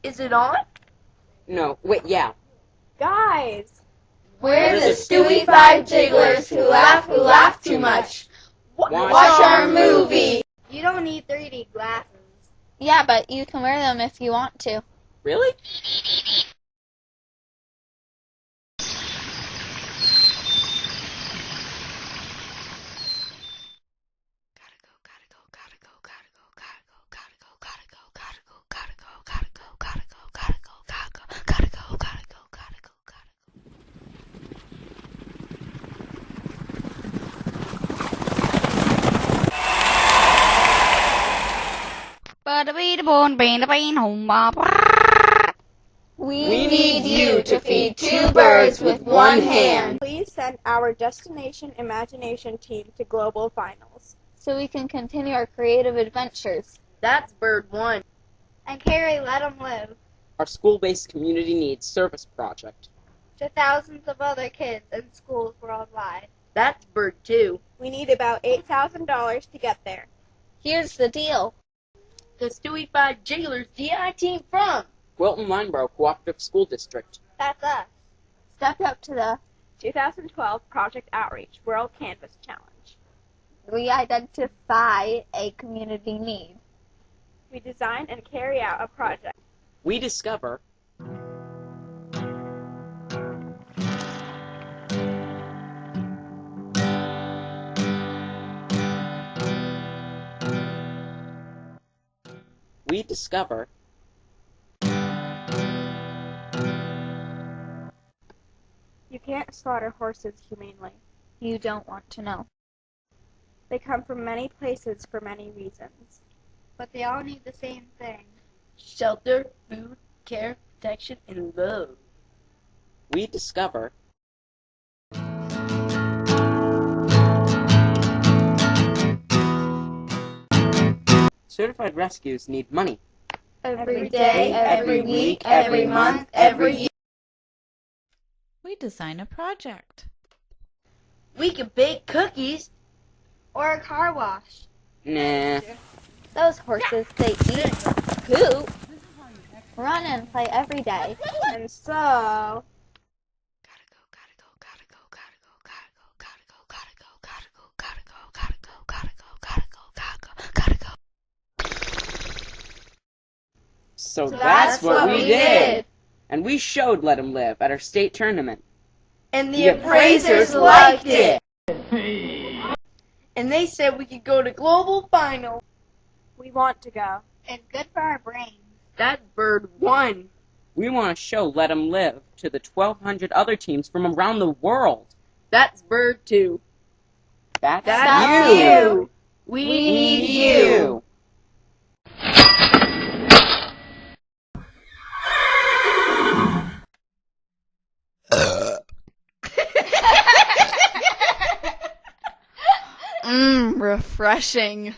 Is it on? No, wait, yeah. Guys! We're the Stewie Five Jigglers who laugh too much. Watch our movie! You don't need 3D glasses. Yeah, but you can wear them if you want to. Really? We need you to feed two birds with one hand. Please send our Destination Imagination team to Global Finals. so we can continue our creative adventures. That's bird 1. And Carrie, let them live. Our school-based community needs service project. To thousands of other kids in schools worldwide. That's bird 2. We need about $8,000 to get there. Here's the deal. The Stewie Five Jigglers DI team from Wilton Mineborough Cooperative School District. That's us. Step up to the 2012 Project Outreach World Canvas Challenge. we identify a community need. We design and carry out a project. We discover You can't slaughter horses humanely. You don't want to know. They come from many places for many reasons. But they all need the same thing. shelter, food, care, protection, and love. we discover certified rescues need money. Every day, every week, every month, every year. We design a project. We can bake cookies. Or a car wash. Nah. Those horses, they eat, poop, run and play every day. And so... So that's what we did. And we showed Let 'em Live at our state tournament. And the appraisers liked it. And they said we could go to Global Final. We want to go. It's good for our brains. That's bird 1. We want to show Let 'em Live to the 1,200 other teams from around the world. That's bird 2. That's you. We We need you. Refreshing.